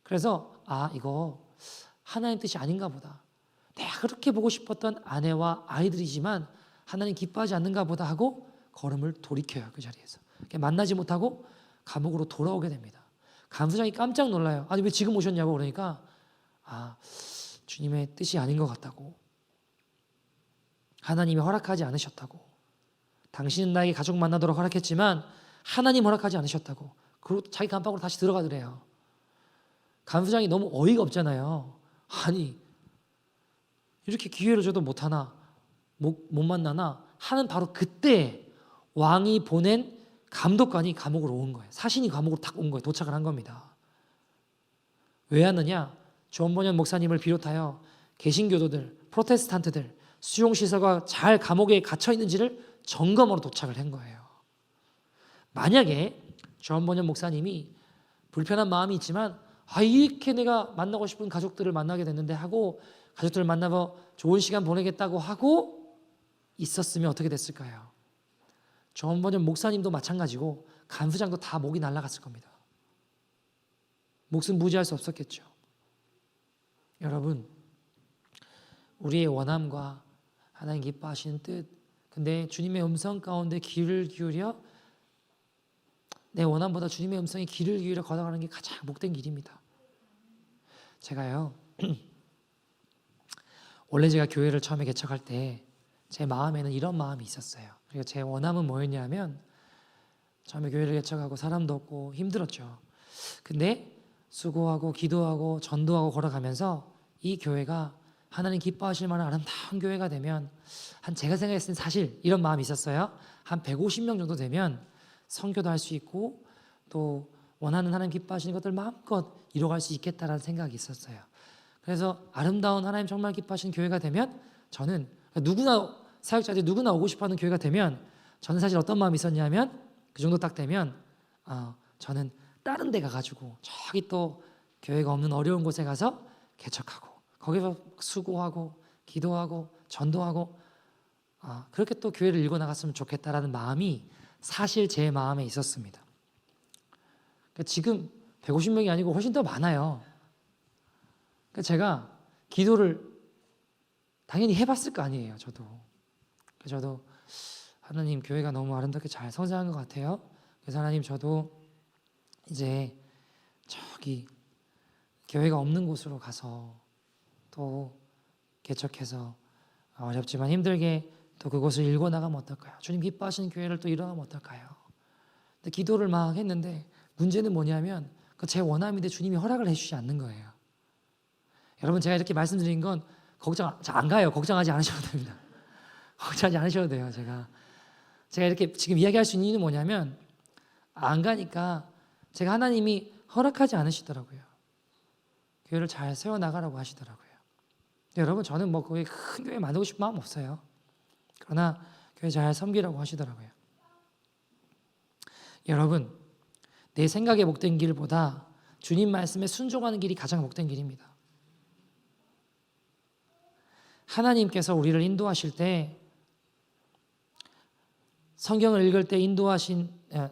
그래서 이거 하나님 뜻이 아닌가 보다. 내가 그렇게 보고 싶었던 아내와 아이들이지만 하나님 기뻐하지 않는가 보다 하고 걸음을 돌이켜요. 그 자리에서. 만나지 못하고 감옥으로 돌아오게 됩니다. 간수장이 깜짝 놀라요. 아니 왜 지금 오셨냐고 그러니까 주님의 뜻이 아닌 것 같다고. 하나님이 허락하지 않으셨다고. 당신은 나에게 가족 만나도록 허락했지만 하나님 허락하지 않으셨다고. 그리고 자기 감방으로 다시 들어가더래요. 간수장이 너무 어이가 없잖아요. 아니 이렇게 기회를 줘도 못하나 못 만나나 하는 바로 그때 왕이 보낸 감독관이 감옥으로 온 거예요. 사신이 감옥으로 탁 온 거예요. 도착을 한 겁니다. 왜 왔느냐? 존 버년 목사님을 비롯하여 개신교도들, 프로테스탄트들 수용시설과 잘 감옥에 갇혀 있는지를 점검하러 도착을 한 거예요. 만약에 존 버년 목사님이 불편한 마음이 있지만 이렇게 내가 만나고 싶은 가족들을 만나게 됐는데 하고 가족들을 만나서 좋은 시간 보내겠다고 하고 있었으면 어떻게 됐을까요? 존 버년 목사님도 마찬가지고 간수장도 다 목이 날아갔을 겁니다. 목숨 부지할 수 없었겠죠. 여러분, 우리의 원함과 하나님 기뻐하시는 뜻, 근데 주님의 음성 가운데 귀를 기울여 내 원함보다 주님의 음성에 귀를 기울여 걸어가는 게 가장 복된 길입니다. 제가요 원래 제가 교회를 처음에 개척할 때 제 마음에는 이런 마음이 있었어요. 그리고 제 원함은 뭐였냐면 처음에 교회를 개척하고 사람도 없고 힘들었죠. 근데 수고하고 기도하고 전도하고 걸어가면서 이 교회가 하나님 기뻐하실 만한 아름다운 교회가 되면 제가 생각했을 때 사실 이런 마음이 있었어요. 한 150명 정도 되면 선교도 할 수 있고 또 원하는 하나님 기뻐하시는 것들 마음껏 이뤄갈 수 있겠다라는 생각이 있었어요. 그래서 아름다운 하나님 정말 기뻐하시는 교회가 되면 저는 누구나 사역자들이 누구나 오고 싶어하는 교회가 되면 저는 사실 어떤 마음이 있었냐면 그 정도 딱 되면 저는 다른 데 가가지고 저기 또 교회가 없는 어려운 곳에 가서 개척하고 거기서 수고하고 기도하고 전도하고 그렇게 또 교회를 일궈 나갔으면 좋겠다라는 마음이 사실 제 마음에 있었습니다. 그러니까 지금 150명이 아니고 훨씬 더 많아요. 그러니까 제가 기도를 당연히 해봤을 거 아니에요. 저도 하나님 교회가 너무 아름답게 잘 성장한 것 같아요. 그래서 하나님 저도 이제 저기 교회가 없는 곳으로 가서 또 개척해서 어렵지만 힘들게 또 그곳을 일궈 나가면 어떨까요? 주님 기뻐하시는 교회를 또 일어나면 어떨까요? 근데 기도를 막 했는데 문제는 뭐냐면 그 제 원함인데 주님이 허락을 해주지 않는 거예요. 여러분 제가 이렇게 말씀드린 건 걱정 안 가요. 걱정하지 않으셔도 됩니다. 걱정하지 않으셔도 돼요. 제가 이렇게 지금 이야기할 수 있는 이유는 뭐냐면 안 가니까 제가 하나님이 허락하지 않으시더라고요. 교회를 잘 세워나가라고 하시더라고요. 여러분 저는 뭐 거기 큰 교회 만들고 싶은 마음 없어요. 그러나 교회 잘 섬기라고 하시더라고요. 여러분 내 생각에 목된 길보다 주님 말씀에 순종하는 길이 가장 목된 길입니다. 하나님께서 우리를 인도하실 때 성경을 읽을 때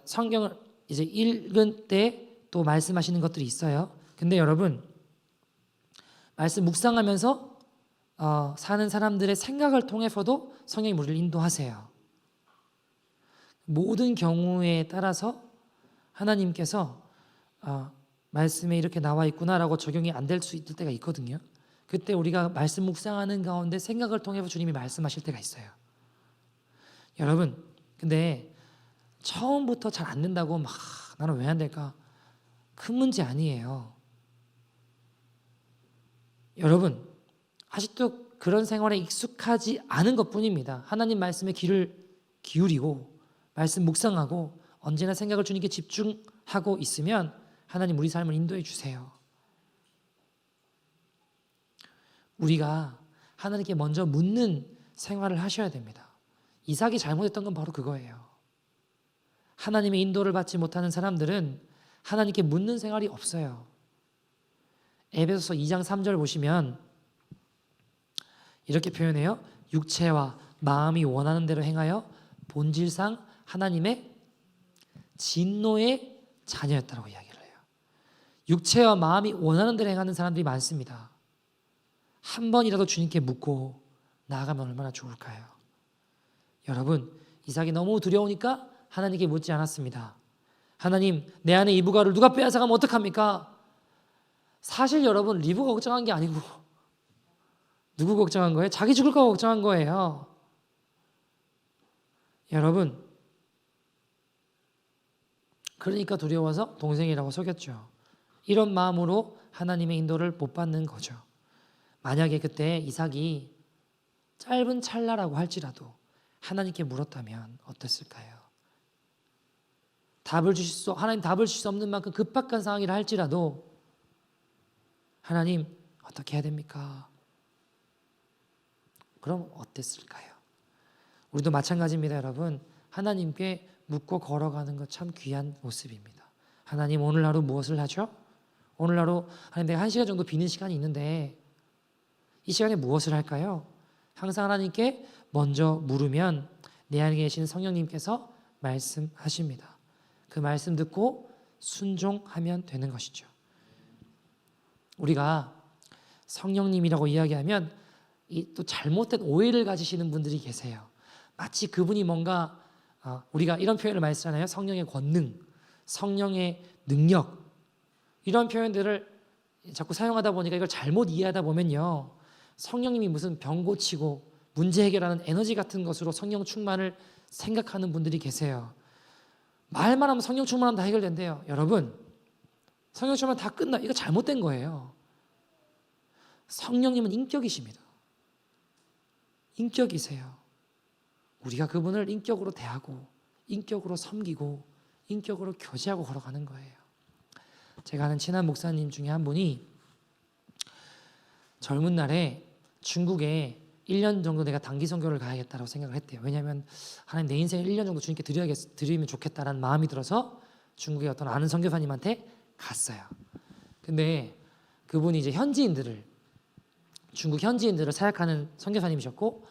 성경을 이제 읽을 때 또 말씀하시는 것들이 있어요. 근데 여러분 말씀 묵상하면서 사는 사람들의 생각을 통해서도 성령이 우리를 인도하세요. 모든 경우에 따라서 하나님께서 말씀에 이렇게 나와 있구나라고 적용이 안 될 수 있을 때가 있거든요. 그때 우리가 말씀 묵상하는 가운데 생각을 통해서 주님이 말씀하실 때가 있어요. 여러분 근데 처음부터 잘 안 된다고 막 나는 왜 안 될까? 큰 문제 아니에요. 여러분 아직도 그런 생활에 익숙하지 않은 것뿐입니다. 하나님 말씀에 귀를 기울이고 말씀 묵상하고 언제나 생각을 주님께 집중하고 있으면 하나님 우리 삶을 인도해 주세요. 우리가 하나님께 먼저 묻는 생활을 하셔야 됩니다. 이삭이 잘못했던 건 바로 그거예요. 하나님의 인도를 받지 못하는 사람들은 하나님께 묻는 생활이 없어요. 에베소서 2장 3절 보시면 이렇게 표현해요. 육체와 마음이 원하는 대로 행하여 본질상 하나님의 진노의 자녀였다고 이야기를 해요. 육체와 마음이 원하는 대로 행하는 사람들이 많습니다. 한 번이라도 주님께 묻고 나아가면 얼마나 좋을까요? 여러분 이삭이 너무 두려우니까 하나님께 묻지 않았습니다. 하나님 내 안에 이 부가를 누가 빼앗아가면 어떡합니까? 사실 여러분 리브가 걱정한 게 아니고 누구 걱정한 거예요? 자기 죽을까 걱정한 거예요. 여러분 그러니까 두려워서 동생이라고 속였죠. 이런 마음으로 하나님의 인도를 못 받는 거죠. 만약에 그때 이삭이 짧은 찰나라고 할지라도 하나님께 물었다면 어땠을까요? 하나님 답을 주실 수 없는 만큼 급박한 상황이라 할지라도 하나님 어떻게 해야 됩니까? 그럼 어땠을까요? 우리도 마찬가지입니다, 여러분. 하나님께 묻고 걸어가는 것 참 귀한 모습입니다. 하나님 오늘 하루 무엇을 하죠? 오늘 하루 하나님 내가 1시간 정도 비는 시간이 있는데 이 시간에 무엇을 할까요? 항상 하나님께 먼저 물으면 내 안에 계신 성령님께서 말씀하십니다. 그 말씀 듣고 순종하면 되는 것이죠. 우리가 성령님이라고 이야기하면 또 잘못된 오해를 가지시는 분들이 계세요. 마치 그분이 뭔가 우리가 이런 표현을 많이 쓰잖아요. 성령의 권능, 성령의 능력 이런 표현들을 자꾸 사용하다 보니까 이걸 잘못 이해하다 보면요. 성령님이 무슨 병 고치고 문제 해결하는 에너지 같은 것으로 성령 충만을 생각하는 분들이 계세요. 말만 하면 성령 충만하면 다 해결된대요. 여러분 성령 충만 다 끝나. 이거 잘못된 거예요. 성령님은 인격이십니다. 인격이세요. 우리가 그분을 인격으로 대하고 인격으로 섬기고 인격으로 교제하고 걸어가는 거예요. 제가 아는 친한 목사님 중에 한 분이 젊은 날에 중국에 1년 정도 내가 단기 선교를 가야겠다고 생각을 했대요. 왜냐하면 하나님 내 인생을 1년 정도 주님께 드리면 좋겠다라는 마음이 들어서 중국의 어떤 아는 선교사님한테 갔어요. 근데 그분이 이제 중국 현지인들을 사역하는 선교사님이셨고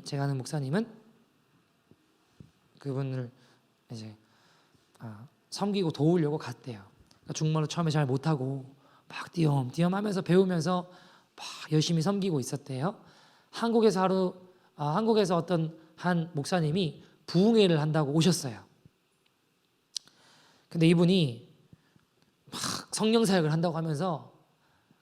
제가 아는 목사님은 그분을 이제 섬기고 도우려고 갔대요. 그러니까 중국말로 처음에 잘 못하고 막 띄엄띄엄 하면서 배우면서 막 열심히 섬기고 있었대요. 한국에서 어떤 한 목사님이 부흥회를 한다고 오셨어요. 근데 이분이 막 성령 사역을 한다고 하면서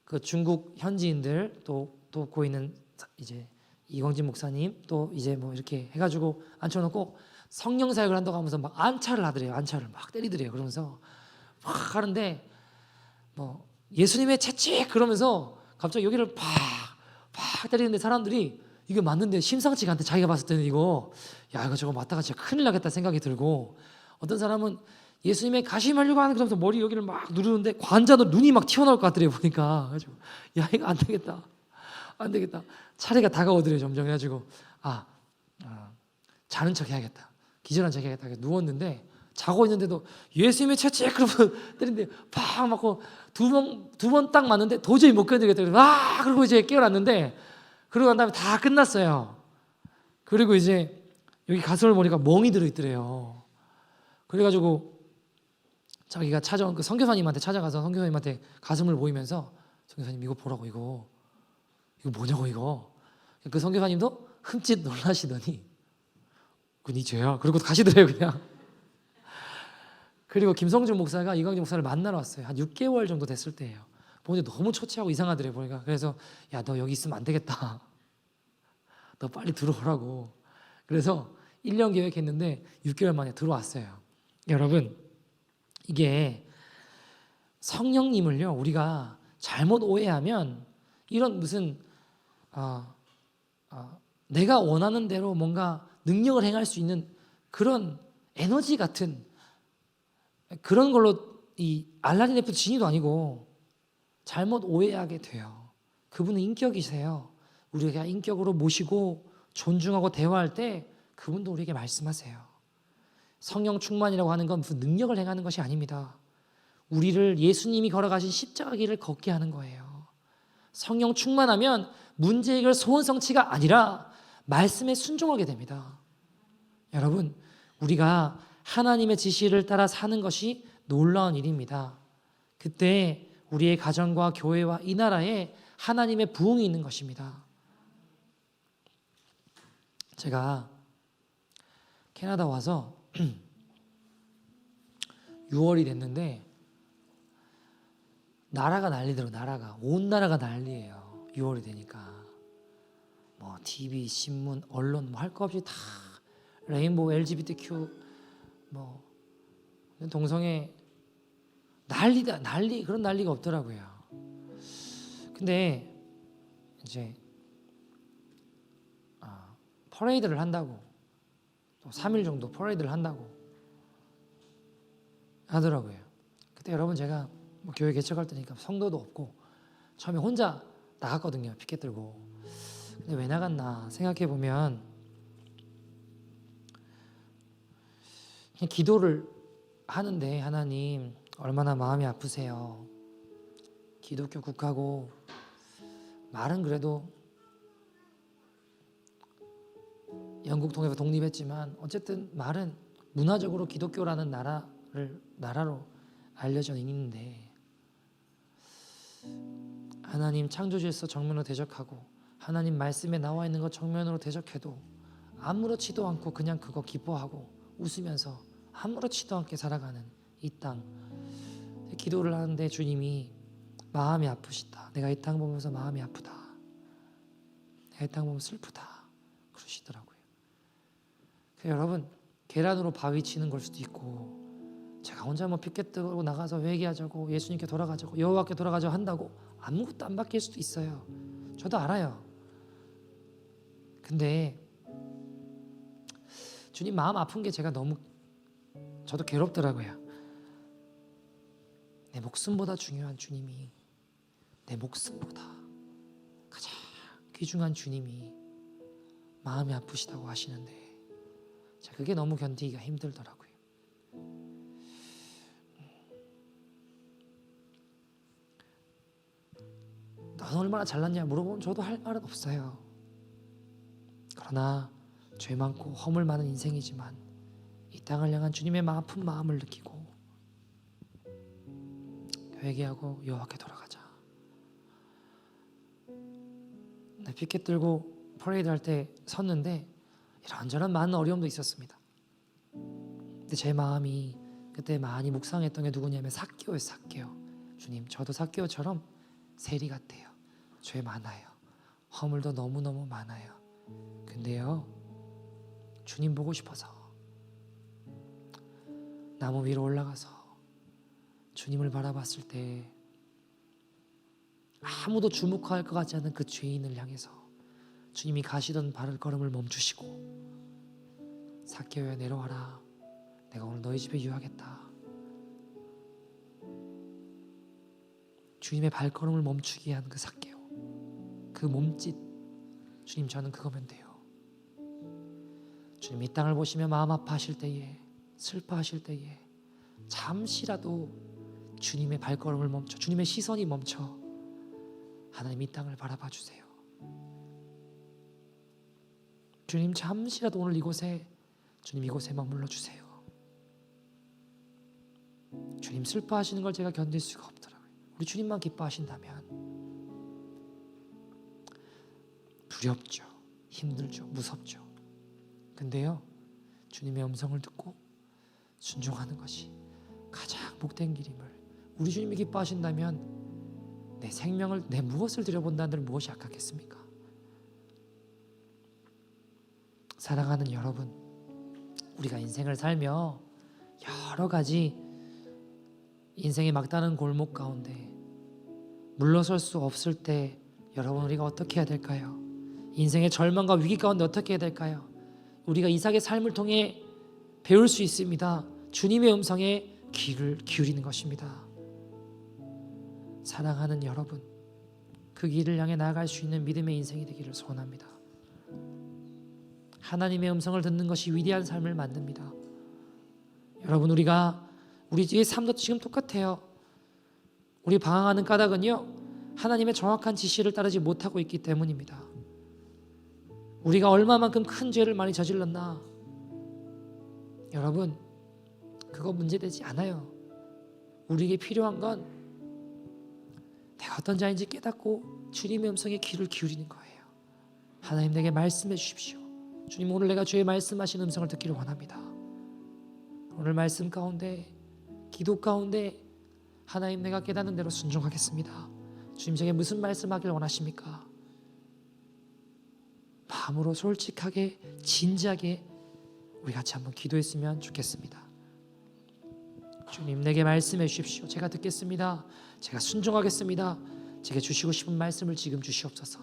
그 중국 현지인들 또 돕고 있는 이제 이광진 목사님 또 이제 뭐 이렇게 해가지고 앉혀놓고 성령 사역을 한다고 하면서 막 안차를 하더래요. 안차를 막 때리더래요. 그러면서 막 하는데 뭐 예수님의 채찍 그러면서 갑자기 여기를 팍 때리는데 사람들이 이게 맞는데 심상치가 않대. 자기가 봤을 때는 이거 야 이거 저거 맞다가 진짜 큰일 나겠다 생각이 들고, 어떤 사람은 예수님의 가시마려고 하는 그러면서 머리 여기를 막 누르는데 관자도 눈이 막 튀어나올 것 같더래요 보니까. 그래가지고 야 이거 안 되겠다 안 되겠다, 차례가 다가오더래요 점점. 해가지고 자는 척 해야겠다, 기절한 척 해야겠다. 그래서 누웠는데 자고 있는데도 예수님의 채찍 그러면 때리는데 팍 맞고 두 번 딱 맞는데 도저히 못 견디겠다. 그래서 그러고 이제 깨어났는데, 그러고 난 다음에 다 끝났어요. 그리고 이제 여기 가슴을 보니까 멍이 들어있더래요. 그래가지고 자기가 찾아온 그 선교사님한테 찾아가서 선교사님한테 가슴을 보이면서 선교사님 이거 보라고, 이거 뭐냐고 이거. 그 선교사님도 흠칫 놀라시더니 그니 죄야 그러고 가시더래요 그냥. 그리고 김성준 목사가 이광진 목사를 만나러 왔어요. 한 6개월 정도 됐을 때예요. 보는데 너무 초췌하고 이상하더래요 보니까. 그래서 야 너 여기 있으면 안 되겠다, 너 빨리 들어오라고. 그래서 1년 계획했는데 6개월 만에 들어왔어요. 여러분, 이게 성령님을요 우리가 잘못 오해하면 이런 무슨 내가 원하는 대로 뭔가 능력을 행할 수 있는 그런 에너지 같은 그런 걸로 이 알라딘F 진이도 아니고 잘못 오해하게 돼요. 그분은 인격이세요. 우리가 인격으로 모시고 존중하고 대화할 때 그분도 우리에게 말씀하세요. 성령 충만이라고 하는 건 무슨 능력을 행하는 것이 아닙니다. 우리를 예수님이 걸어가신 십자가 길을 걷게 하는 거예요. 성령 충만하면 문제 해결 소원 성취가 아니라 말씀에 순종하게 됩니다. 여러분, 우리가 하나님의 지시를 따라 사는 것이 놀라운 일입니다. 그때 우리의 가정과 교회와 이 나라에 하나님의 부흥이 있는 것입니다. 제가 캐나다 와서 6월이 됐는데 나라가 난리더라고요. 온 나라가 난리예요. 6월이 되니까 뭐 TV, 신문, 언론 뭐 할 거 없이 다 레인보우, LGBTQ 뭐 동성애 난리다, 난리. 그런 난리가 없더라고요. 근데 이제 퍼레이드를 한다고, 또 3일 정도 퍼레이드를 한다고 하더라고요. 그때 여러분 제가 뭐 교회 개척할 때니까 성도도 없고 처음에 혼자 나갔거든요. 피켓 들고. 근데 왜 나갔나 생각해 보면 그냥 기도를 하는데, 하나님 얼마나 마음이 아프세요. 기독교 국가고 말은 그래도 영국 통해서 독립했지만 어쨌든 말은 문화적으로 기독교라는 나라로 알려져 있는데, 하나님 창조 질서 정면으로 대적하고 하나님 말씀에 나와 있는 것 정면으로 대적해도 아무렇지도 않고 그냥 그거 기뻐하고 웃으면서 아무렇지도 않게 살아가는 이 땅, 기도를 하는데 주님이 마음이 아프시다. 내가 이 땅 보면서 마음이 아프다. 내가 이 땅 보면 슬프다. 그러시더라고요. 여러분, 계란으로 바위 치는 걸 수도 있고, 제가 혼자 뭐 피켓 들고 나가서 회개하자고, 예수님께 돌아가자고, 여호와께 돌아가자고 한다고 아무것도 안 바뀔 수도 있어요. 저도 알아요. 근데 주님 마음 아픈 게 제가 너무 저도 괴롭더라고요. 내 목숨보다 중요한 주님이, 내 목숨보다 가장 귀중한 주님이 마음이 아프시다고 하시는데 그게 너무 견디기가 힘들더라고요. 너는 얼마나 잘났냐 물어보면 저도 할 말은 없어요. 그러나 죄 많고 허물 많은 인생이지만 이 땅을 향한 주님의 아픈 마음을 느끼고 회개하고 여호와께 돌아가자. 피켓 들고 퍼레이드 할 때 섰는데 이런저런 많은 어려움도 있었습니다. 근데 제 마음이 그때 많이 묵상했던 게 누구냐면 삭개오예요. 삭개오. 주님, 저도 삭개오처럼 세리 같아요. 죄 많아요. 허물도 너무너무 많아요. 근데요, 주님 보고 싶어서 나무 위로 올라가서 주님을 바라봤을 때 아무도 주목할 것 같지 않은 그 죄인을 향해서 주님이 가시던 발걸음을 멈추시고, 삭개오야 내려와라, 내가 오늘 너희 집에 유하겠다. 주님의 발걸음을 멈추게 한 그 삭개오, 그 몸짓, 주님 저는 그거면 돼요. 주님 이 땅을 보시며 마음 아파하실 때에, 슬퍼하실 때에 잠시라도 주님의 발걸음을 멈춰, 주님의 시선이 멈춰 하나님 이 땅을 바라봐 주세요. 주님 잠시라도 오늘 이곳에, 주님 이곳에 머물러 주세요. 주님 슬퍼하시는 걸 제가 견딜 수가 없더라고요. 우리 주님만 기뻐하신다면 두렵죠, 힘들죠, 무섭죠. 근데요, 주님의 음성을 듣고 순종하는 것이 가장 복된 길임을, 우리 주님이 기뻐하신다면 내 생명을, 내 무엇을 드려본다는 무엇이 아깝겠습니까? 사랑하는 여러분, 우리가 인생을 살며 여러 가지 인생의 막다른 골목 가운데 물러설 수 없을 때 여러분, 우리가 어떻게 해야 될까요? 인생의 절망과 위기 가운데 어떻게 해야 될까요? 우리가 이삭의 삶을 통해 배울 수 있습니다. 주님의 음성에 귀를 기울이는 것입니다. 사랑하는 여러분, 그 길을 향해 나아갈 수 있는 믿음의 인생이 되기를 소원합니다. 하나님의 음성을 듣는 것이 위대한 삶을 만듭니다. 여러분, 우리의 삶도 지금 똑같아요. 우리 방황하는 까닭은요, 하나님의 정확한 지시를 따르지 못하고 있기 때문입니다. 우리가 얼마만큼 큰 죄를 많이 저질렀나? 여러분, 그거 문제되지 않아요. 우리에게 필요한 건 내가 어떤 자인지 깨닫고 주님의 음성에 귀를 기울이는 거예요. 하나님, 내게 말씀해 주십시오. 주님, 오늘 내가 주의 말씀하신 음성을 듣기를 원합니다. 오늘 말씀 가운데, 기도 가운데 하나님, 내가 깨닫는 대로 순종하겠습니다. 주님, 제게 무슨 말씀하길 원하십니까? 마음으로 솔직하게, 진지하게 우리 같이 한번 기도했으면 좋겠습니다. 주님, 내게 말씀해 주십시오. 제가 듣겠습니다. 제가 순종하겠습니다. 제게 주시고 싶은 말씀을 지금 주시옵소서.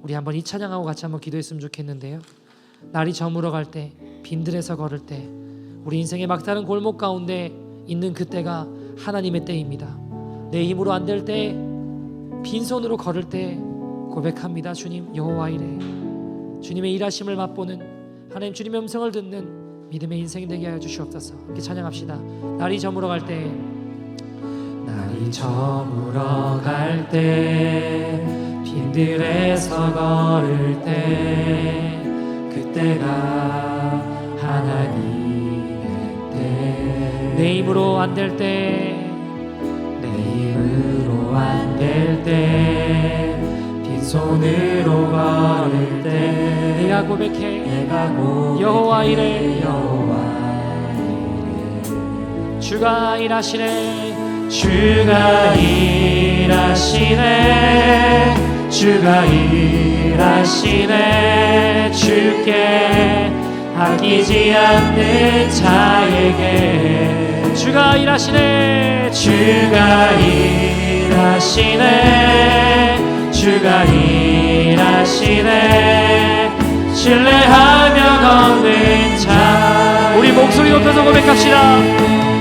우리 한번 이 찬양하고 같이 한번 기도했으면 좋겠는데요. 날이 저물어 갈 때, 빈들에서 걸을 때, 우리 인생의 막다른 골목 가운데 있는 그때가 하나님의 때입니다. 내 힘으로 안 될 때, 빈손으로 걸을 때 고백합니다. 주님, 여호와 이래. 주님의 일하심을 맛보는, 하나님 주님의 음성을 듣는 믿음의 인생이 되게 하여 주시옵소서. 이렇게 찬양합시다. 날이 저물어 갈 때, 날이 저물어 갈 때, 빈들에서 걸을 때, 그때가 하나님의 때. 내 힘으로 안 될 때, 내 힘으로 안 될 때, 빈손으로 걸을 때, 내가 고백해, 여호와 이래. 주가 일하시네, 주가 일하시네, 주가 일하시네. 주께 아끼지 않는 자에게 주가 일하시네, 주가 일하시네, 주가 일하시네. 신뢰하며 걷는 자. 우리 목소리 높여서 고백합시다.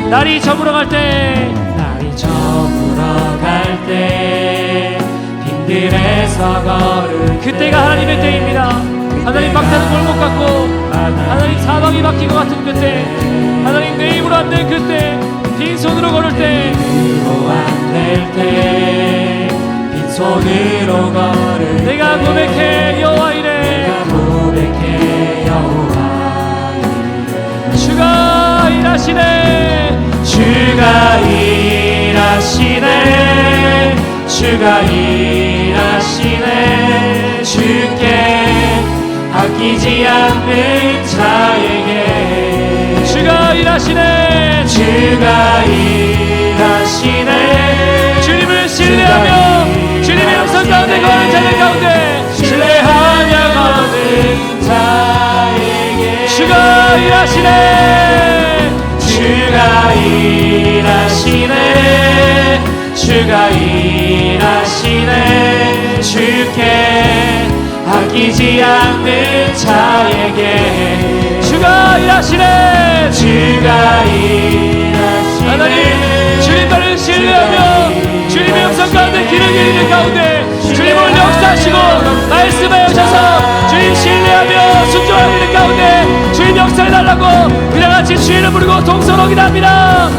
날이 저물어 갈 때, 날이 저물어 갈 때, 빈들에서 걸을 그때가 하나님의 때입니다. 하나님 막다른 골목 같고, 하나님 사방이 막힌 것 같은 그때, 하나님 내 힘으로 안 될 그때, 빈손으로 걸을 때, 안될 때, 빈손으로 걸을 때, 내가 고백해 여호와 이래, 내가 고백해 여호와 이래. 주가 일하시네, 주가 일하시네, 주가 일하시네. 주께 아끼지 않는 자에게 주가 일하시네, 주가 일하시네. 주님을 신뢰하며 주님의 음성 가운데 거하는 자들 가운데 신뢰하며 거하는 주가 일하시네. 주가 일하시네. 주가 일하시네. 주께 아끼지 않는 자에게 주가 일하시네. 주가 일하시네. 하나님 주님만을 신뢰하며 주님의 음성 가운데 길을 이르는 가운데 주님을 역사하시고 말씀하셔서 주님 신뢰하며 순종하는 가운데 주님 역사해달라고 그냥 같이 주인을 부르고 동서로 기도합니다.